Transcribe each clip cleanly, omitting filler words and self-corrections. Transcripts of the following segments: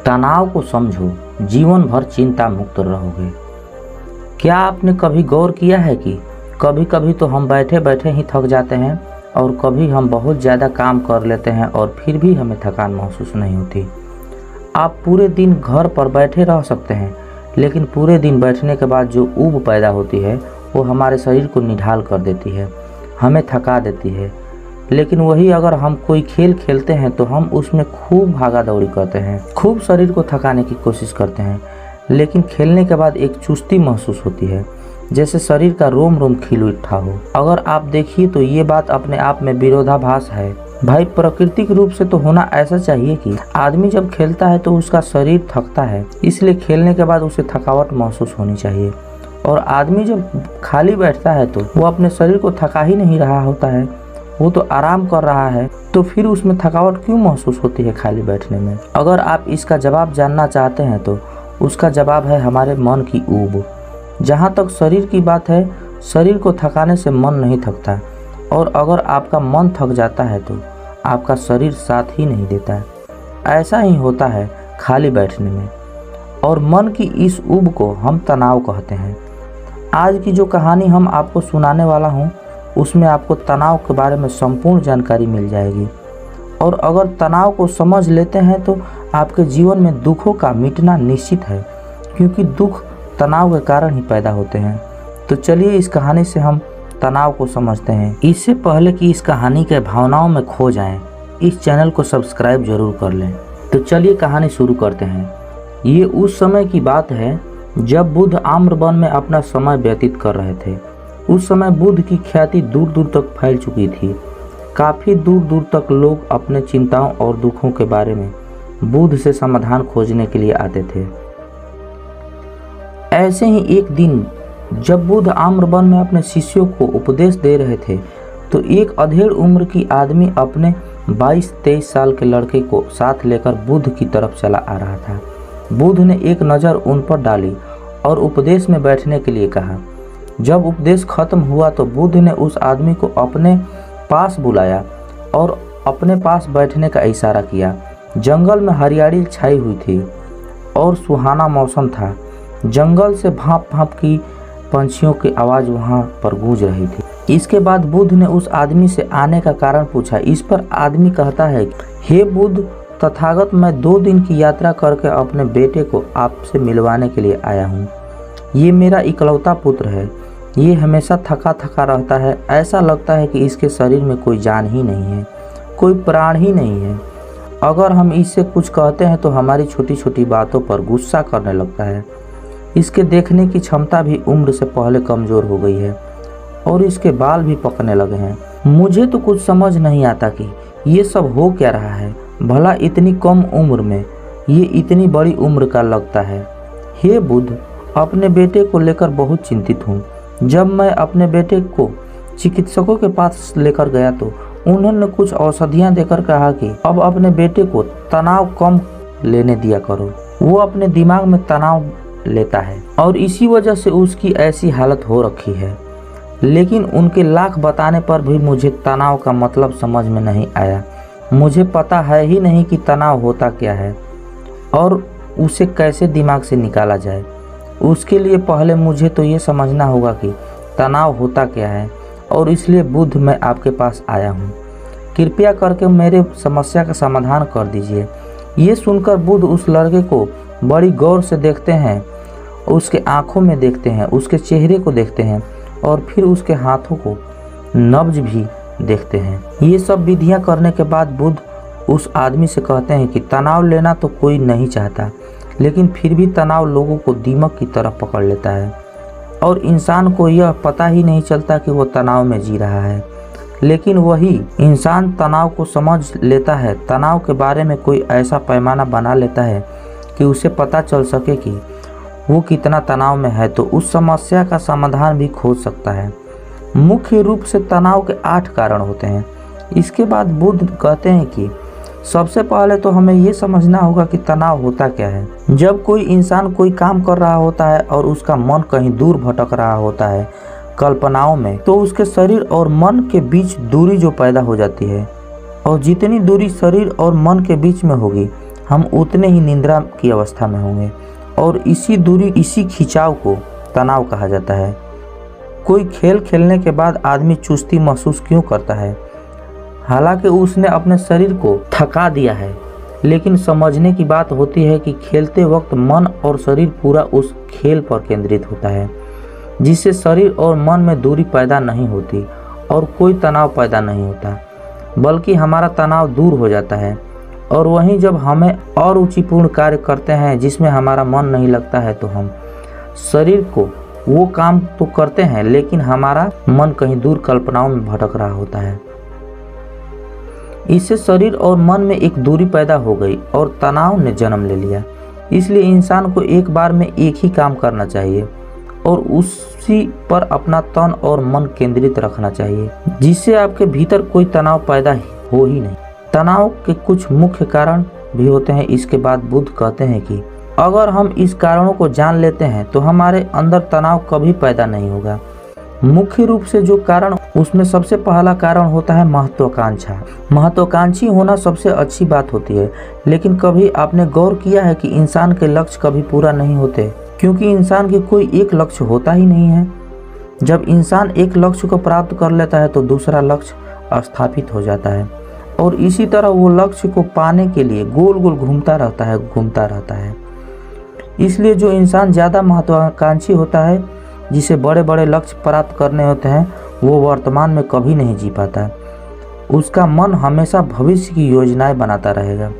तनाव को समझो, जीवन भर चिंता मुक्त रहोगे। क्या आपने कभी गौर किया है कि कभी कभी तो हम बैठे बैठे ही थक जाते हैं और कभी हम बहुत ज़्यादा काम कर लेते हैं और फिर भी हमें थकान महसूस नहीं होती। आप पूरे दिन घर पर बैठे रह सकते हैं, लेकिन पूरे दिन बैठने के बाद जो ऊब पैदा होती है वो हमारे शरीर को निढाल कर देती है, हमें थका देती है। लेकिन वही अगर हम कोई खेल खेलते हैं तो हम उसमें खूब भागा दौड़ी करते हैं, खूब शरीर को थकाने की कोशिश करते हैं, लेकिन खेलने के बाद एक चुस्ती महसूस होती है, जैसे शरीर का रोम रोम खिल उठा हो। अगर आप देखिए तो ये बात अपने आप में विरोधाभास है। भाई, प्राकृतिक रूप से तो होना ऐसा चाहिए कि आदमी जब खेलता है तो उसका शरीर थकता है, इसलिए खेलने के बाद उसे थकावट महसूस होनी चाहिए। और आदमी जब खाली बैठता है तो वो अपने शरीर को थका ही नहीं रहा होता है, वो तो आराम कर रहा है, तो फिर उसमें थकावट क्यों महसूस होती है खाली बैठने में? अगर आप इसका जवाब जानना चाहते हैं तो उसका जवाब है हमारे मन की ऊब। जहाँ तक शरीर की बात है, शरीर को थकाने से मन नहीं थकता, और अगर आपका मन थक जाता है तो आपका शरीर साथ ही नहीं देता है। ऐसा ही होता है खाली बैठने में, और मन की इस ऊब को हम तनाव कहते हैं। आज की जो कहानी हम आपको सुनाने वाला हूँ उसमें आपको तनाव के बारे में संपूर्ण जानकारी मिल जाएगी, और अगर तनाव को समझ लेते हैं तो आपके जीवन में दुखों का मिटना निश्चित है, क्योंकि दुख तनाव के कारण ही पैदा होते हैं। तो चलिए इस कहानी से हम तनाव को समझते हैं। इससे पहले कि इस कहानी के भावनाओं में खो जाएं, इस चैनल को सब्सक्राइब जरूर कर लें। तो चलिए कहानी शुरू करते हैं। ये उस समय की बात है जब बुद्ध आम्रवन में अपना समय व्यतीत कर रहे थे। उस समय बुद्ध की ख्याति दूर दूर तक फैल चुकी थी। काफ़ी दूर दूर तक लोग अपने चिंताओं और दुखों के बारे में बुद्ध से समाधान खोजने के लिए आते थे। ऐसे ही एक दिन जब बुद्ध आम्रवन में अपने शिष्यों को उपदेश दे रहे थे तो एक अधेड़ उम्र की आदमी अपने 22-23 साल के लड़के को साथ लेकर बुद्ध की तरफ चला आ रहा था। बुद्ध ने एक नज़र उन पर डाली और उपदेश में बैठने के लिए कहा। जब उपदेश खत्म हुआ तो बुद्ध ने उस आदमी को अपने पास बुलाया और अपने पास बैठने का इशारा किया। जंगल में हरियाली छाई हुई थी और सुहाना मौसम था। जंगल से भांप भांप की पंछियों की आवाज़ वहां पर गूंज रही थी। इसके बाद बुद्ध ने उस आदमी से आने का कारण पूछा। इस पर आदमी कहता है, हे बुद्ध तथागत, मैं 2 दिन की यात्रा करके अपने बेटे को आपसे मिलवाने के लिए आया हूँ। ये मेरा इकलौता पुत्र है। ये हमेशा थका थका रहता है। ऐसा लगता है कि इसके शरीर में कोई जान ही नहीं है, कोई प्राण ही नहीं है। अगर हम इससे कुछ कहते हैं तो हमारी छोटी छोटी बातों पर गुस्सा करने लगता है। इसके देखने की क्षमता भी उम्र से पहले कमज़ोर हो गई है और इसके बाल भी पकने लगे हैं। मुझे तो कुछ समझ नहीं आता कि ये सब हो क्या रहा है। भला इतनी कम उम्र में ये इतनी बड़ी उम्र का लगता है। हे बुद्ध, अपने बेटे को लेकर बहुत चिंतित हूँ। जब मैं अपने बेटे को चिकित्सकों के पास लेकर गया तो उन्होंने कुछ औषधियाँ देकर कहा कि अब अपने बेटे को तनाव कम लेने दिया करो। वो अपने दिमाग में तनाव लेता है और इसी वजह से उसकी ऐसी हालत हो रखी है। लेकिन उनके लाख बताने पर भी मुझे तनाव का मतलब समझ में नहीं आया। मुझे पता है ही नहीं कि तनाव होता क्या है और उसे कैसे दिमाग से निकाला जाए। उसके लिए पहले मुझे तो ये समझना होगा कि तनाव होता क्या है, और इसलिए बुद्ध मैं आपके पास आया हूँ। कृपया करके मेरे समस्या का समाधान कर दीजिए। ये सुनकर बुद्ध उस लड़के को बड़ी गौर से देखते हैं, उसके आंखों में देखते हैं, उसके चेहरे को देखते हैं और फिर उसके हाथों को नब्ज भी देखते हैं। ये सब विधियां करने के बाद बुद्ध उस आदमी से कहते हैं कि तनाव लेना तो कोई नहीं चाहता, लेकिन फिर भी तनाव लोगों को दीमक की तरफ पकड़ लेता है और इंसान को यह पता ही नहीं चलता कि वो तनाव में जी रहा है। लेकिन वही इंसान तनाव को समझ लेता है, तनाव के बारे में कोई ऐसा पैमाना बना लेता है कि उसे पता चल सके कि वो कितना तनाव में है, तो उस समस्या का समाधान भी खोज सकता है। मुख्य रूप से तनाव के 8 कारण होते हैं। इसके बाद बुद्ध कहते हैं कि सबसे पहले तो हमें ये समझना होगा कि तनाव होता क्या है। जब कोई इंसान कोई काम कर रहा होता है और उसका मन कहीं दूर भटक रहा होता है कल्पनाओं में, तो उसके शरीर और मन के बीच दूरी जो पैदा हो जाती है, और जितनी दूरी शरीर और मन के बीच में होगी हम उतने ही निद्रा की अवस्था में होंगे। और इसी दूरी, इसी खिंचाव को तनाव कहा जाता है। कोई खेल खेलने के बाद आदमी चुस्ती महसूस क्यों करता है? हालांकि उसने अपने शरीर को थका दिया है, लेकिन समझने की बात होती है कि खेलते वक्त मन और शरीर पूरा उस खेल पर केंद्रित होता है, जिससे शरीर और मन में दूरी पैदा नहीं होती और कोई तनाव पैदा नहीं होता, बल्कि हमारा तनाव दूर हो जाता है। और वहीं जब हमें और रुचिपूर्ण कार्य करते हैं जिसमें हमारा मन नहीं लगता है, तो हम शरीर को वो काम तो करते हैं, लेकिन हमारा मन कहीं दूर कल्पनाओं में भटक रहा होता है। इससे शरीर और मन में एक दूरी पैदा हो गई और तनाव ने जन्म ले लिया। इसलिए इंसान को एक बार में एक ही काम करना चाहिए और उसी पर अपना तन और मन केंद्रित रखना चाहिए, जिससे आपके भीतर कोई तनाव पैदा हो ही नहीं। तनाव के कुछ मुख्य कारण भी होते हैं। इसके बाद बुद्ध कहते हैं कि अगर हम इस कारणों को जान लेते हैं तो हमारे अंदर तनाव कभी पैदा नहीं होगा। मुख्य रूप से जो कारण, उसमें सबसे पहला कारण होता है महत्वाकांक्षा। महत्वाकांक्षी होना सबसे अच्छी बात होती है, लेकिन कभी आपने गौर किया है कि इंसान के लक्ष्य कभी पूरा नहीं होते, क्योंकि इंसान की कोई एक लक्ष्य होता ही नहीं है। जब इंसान एक लक्ष्य को प्राप्त कर लेता है तो दूसरा लक्ष्य स्थापित हो जाता है और इसी तरह वो लक्ष्य को पाने के लिए गोल गोल घूमता रहता है। इसलिए जो इंसान ज़्यादा महत्वाकांक्षी होता है, जिसे बड़े बड़े लक्ष्य प्राप्त करने होते हैं, वो वर्तमान में कभी नहीं जी पाता। उसका मन हमेशा भविष्य की योजनाएं बनाता रहेगा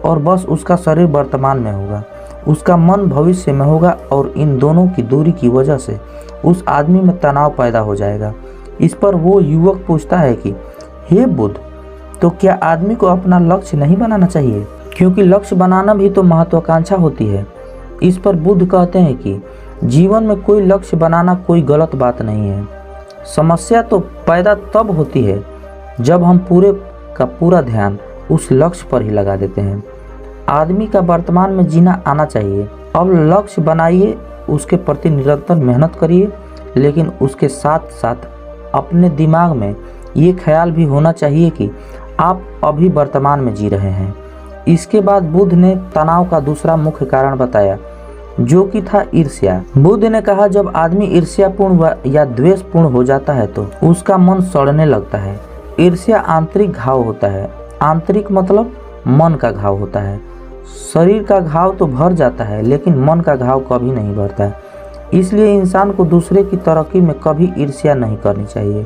और बस उसका शरीर वर्तमान में होगा, उसका मन भविष्य में होगा। और इन दोनों की दूरी की वजह से उस आदमी में तनाव पैदा हो जाएगा। इस पर वो युवक पूछता है कि हे बुद्ध, तो क्या आदमी को अपना लक्ष्य नहीं बनाना चाहिए, क्योंकि लक्ष्य बनाना भी तो महत्वाकांक्षा होती है। इस पर बुद्ध कहते हैं कि जीवन में कोई लक्ष्य बनाना कोई गलत बात नहीं है। समस्या तो पैदा तब होती है जब हम पूरे का पूरा ध्यान उस लक्ष्य पर ही लगा देते हैं। आदमी का वर्तमान में जीना आना चाहिए। अब लक्ष्य बनाइए, उसके प्रति निरंतर मेहनत करिए, लेकिन उसके साथ साथ अपने दिमाग में ये ख्याल भी होना चाहिए कि आप अभी वर्तमान में जी रहे हैं। इसके बाद बुद्ध ने तनाव का दूसरा मुख्य कारण बताया, जो कि था ईर्ष्या। बुद्ध ने कहा, जब आदमी ईर्ष्यापूर्ण या द्वेषपूर्ण हो जाता है तो उसका मन सड़ने लगता है। ईर्ष्या आंतरिक घाव होता है। आंतरिक मतलब मन का घाव होता है। शरीर का घाव तो भर जाता है, लेकिन मन का घाव कभी नहीं भरता है। इसलिए इंसान को दूसरे की तरक्की में कभी ईर्ष्या नहीं करनी चाहिए।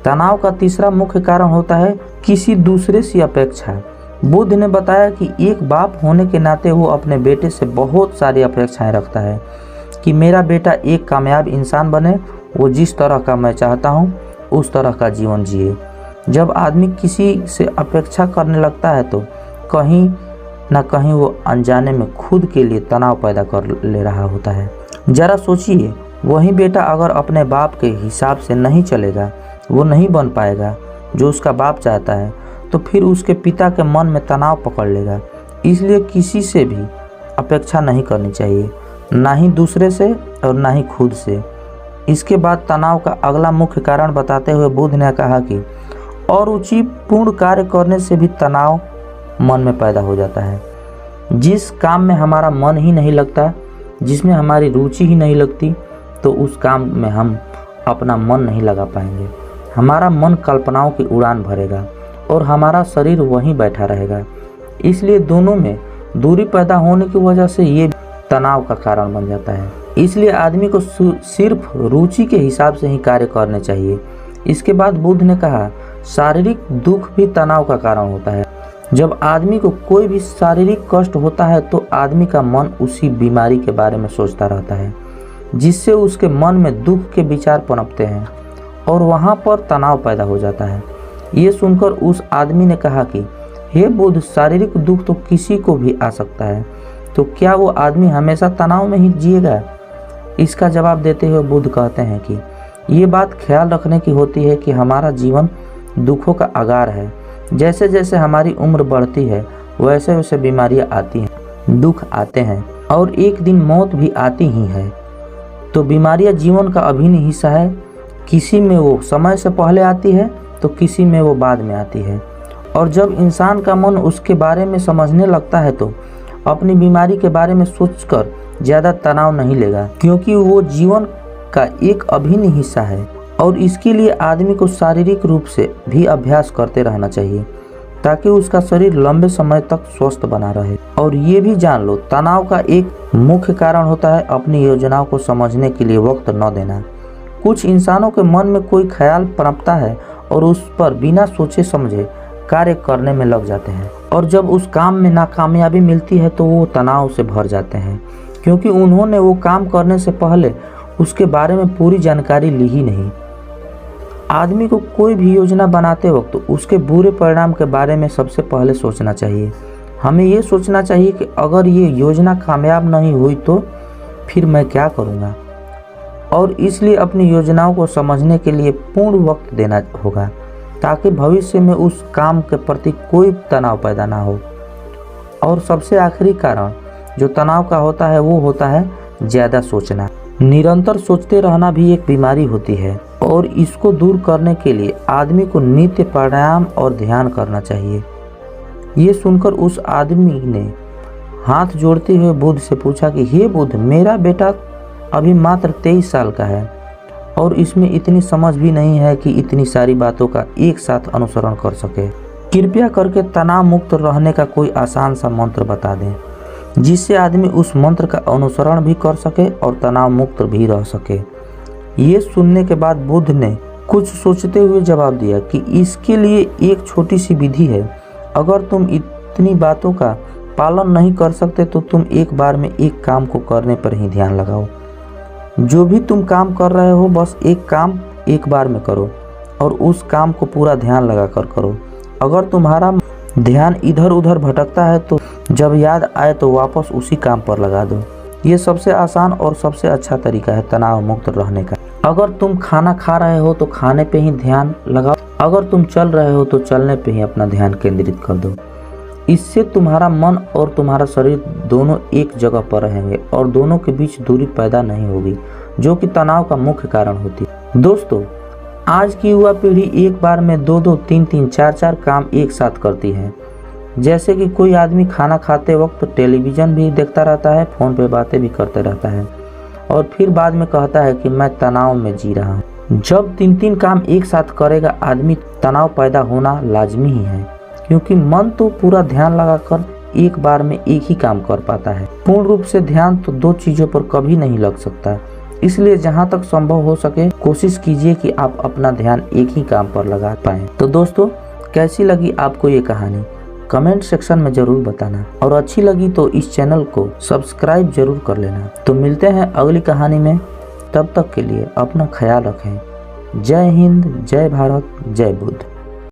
तनाव का तीसरा मुख्य कारण होता है किसी दूसरे से अपेक्षा। बुद्ध ने बताया कि एक बाप होने के नाते वो अपने बेटे से बहुत सारी अपेक्षाएं रखता है कि मेरा बेटा एक कामयाब इंसान बने, वो जिस तरह का मैं चाहता हूँ उस तरह का जीवन जिए। जब आदमी किसी से अपेक्षा करने लगता है तो कहीं ना कहीं वो अनजाने में खुद के लिए तनाव पैदा कर ले रहा होता है। जरा सोचिए, वही बेटा अगर अपने बाप के हिसाब से नहीं चलेगा, वो नहीं बन पाएगा जो उसका बाप चाहता है, तो फिर उसके पिता के मन में तनाव पकड़ लेगा। इसलिए किसी से भी अपेक्षा नहीं करनी चाहिए, ना ही दूसरे से और ना ही खुद से। इसके बाद तनाव का अगला मुख्य कारण बताते हुए बुद्ध ने कहा कि अरुचिपूर्ण कार्य करने से भी तनाव मन में पैदा हो जाता है। जिस काम में हमारा मन ही नहीं लगता, जिसमें हमारी रुचि ही नहीं लगती, तो उस काम में हम अपना मन नहीं लगा पाएंगे। हमारा मन कल्पनाओं की उड़ान भरेगा और हमारा शरीर वहीं बैठा रहेगा। इसलिए दोनों में दूरी पैदा होने की वजह से ये तनाव का कारण बन जाता है। इसलिए आदमी को सिर्फ रुचि के हिसाब से ही कार्य करने चाहिए। इसके बाद बुद्ध ने कहा, शारीरिक दुख भी तनाव का कारण होता है। जब आदमी को कोई भी शारीरिक कष्ट होता है तो आदमी का मन उसी बीमारी के बारे में सोचता रहता है, जिससे उसके मन में दुख के विचार पनपते हैं और वहाँ पर तनाव पैदा हो जाता है। ये सुनकर उस आदमी ने कहा कि हे बुद्ध, शारीरिक दुख तो किसी को भी आ सकता है, तो क्या वो आदमी हमेशा तनाव में ही जिएगा? इसका जवाब देते हुए बुद्ध कहते हैं कि ये बात ख्याल रखने की होती है कि हमारा जीवन दुखों का आगार है। जैसे जैसे हमारी उम्र बढ़ती है वैसे वैसे बीमारियां आती हैं, दुख आते हैं और एक दिन मौत भी आती ही है। तो बीमारियां जीवन का अभिन्न हिस्सा है। किसी में वो समय से पहले आती है तो किसी में वो बाद में आती है। और जब इंसान का मन उसके बारे में समझने लगता है तो अपनी बीमारी के बारे में सोचकर ज़्यादा तनाव नहीं लेगा, क्योंकि वो जीवन का एक अभिन्न हिस्सा है। और इसके लिए आदमी को शारीरिक रूप से भी अभ्यास करते रहना चाहिए ताकि उसका शरीर लंबे समय तक स्वस्थ बना रहे। और ये भी जान लो, तनाव का एक मुख्य कारण होता है अपनी योजनाओं को समझने के लिए वक्त न देना। कुछ इंसानों के मन में कोई ख्याल पनपता है और उस पर बिना सोचे समझे कार्य करने में लग जाते हैं, और जब उस काम में नाकामयाबी मिलती है तो वो तनाव से भर जाते हैं, क्योंकि उन्होंने वो काम करने से पहले उसके बारे में पूरी जानकारी ली ही नहीं। आदमी को कोई भी योजना बनाते वक्त उसके बुरे परिणाम के बारे में सबसे पहले सोचना चाहिए। हमें ये सोचना चाहिए कि अगर ये योजना कामयाब नहीं हुई तो फिर मैं क्या करूँगा, और इसलिए अपनी योजनाओं को समझने के लिए पूर्ण वक्त देना होगा ताकि भविष्य में उस काम के प्रति कोई तनाव पैदा ना हो। और सबसे आखिरी कारण जो तनाव का होता है वो होता है ज़्यादा सोचना। निरंतर सोचते रहना भी एक बीमारी होती है, और इसको दूर करने के लिए आदमी को नित्य प्राणायाम और ध्यान करना चाहिए। ये सुनकर उस आदमी ने हाथ जोड़ते हुए बुद्ध से पूछा कि हे बुद्ध, मेरा बेटा अभी मात्र 23 साल का है और इसमें इतनी समझ भी नहीं है कि इतनी सारी बातों का एक साथ अनुसरण कर सके। कृपया करके तनाव मुक्त रहने का कोई आसान सा मंत्र बता दें जिससे आदमी उस मंत्र का अनुसरण भी कर सके और तनाव मुक्त भी रह सके। ये सुनने के बाद बुद्ध ने कुछ सोचते हुए जवाब दिया कि इसके लिए एक छोटी सी विधि है। अगर तुम इतनी बातों का पालन नहीं कर सकते तो तुम एक बार में एक काम को करने पर ही ध्यान लगाओ। जो भी तुम काम कर रहे हो बस एक काम एक बार में करो और उस काम को पूरा ध्यान लगा कर करो। अगर तुम्हारा ध्यान इधर उधर भटकता है तो जब याद आए तो वापस उसी काम पर लगा दो। ये सबसे आसान और सबसे अच्छा तरीका है तनाव मुक्त रहने का। अगर तुम खाना खा रहे हो तो खाने पे ही ध्यान लगाओ, अगर तुम चल रहे हो तो चलने पे ही अपना ध्यान केंद्रित कर दो। इससे तुम्हारा मन और तुम्हारा शरीर दोनों एक जगह पर रहेंगे और दोनों के बीच दूरी पैदा नहीं होगी, जो कि तनाव का मुख्य कारण होती है। दोस्तों, आज की युवा पीढ़ी एक बार में 2-2, 3-3, 4-4 काम एक साथ करती है। जैसे कि कोई आदमी खाना खाते वक्त टेलीविज़न भी देखता रहता है, फ़ोन पे बातें भी करते रहता है और फिर बाद में कहता है कि मैं तनाव में जी रहा हूँ। जब 3-3 काम एक साथ करेगा आदमी, तनाव पैदा होना लाजमी ही है, क्योंकि मन तो पूरा ध्यान लगाकर एक बार में एक ही काम कर पाता है। पूर्ण रूप से ध्यान तो 2 चीज़ों पर कभी नहीं लग सकता। इसलिए जहाँ तक संभव हो सके कोशिश कीजिए कि आप अपना ध्यान एक ही काम पर लगा पाएं। तो दोस्तों, कैसी लगी आपको ये कहानी कमेंट सेक्शन में ज़रूर बताना, और अच्छी लगी तो इस चैनल को सब्सक्राइब जरूर कर लेना। तो मिलते हैं अगली कहानी में, तब तक के लिए अपना ख्याल रखें। जय हिंद, जय भारत, जय बुद्ध।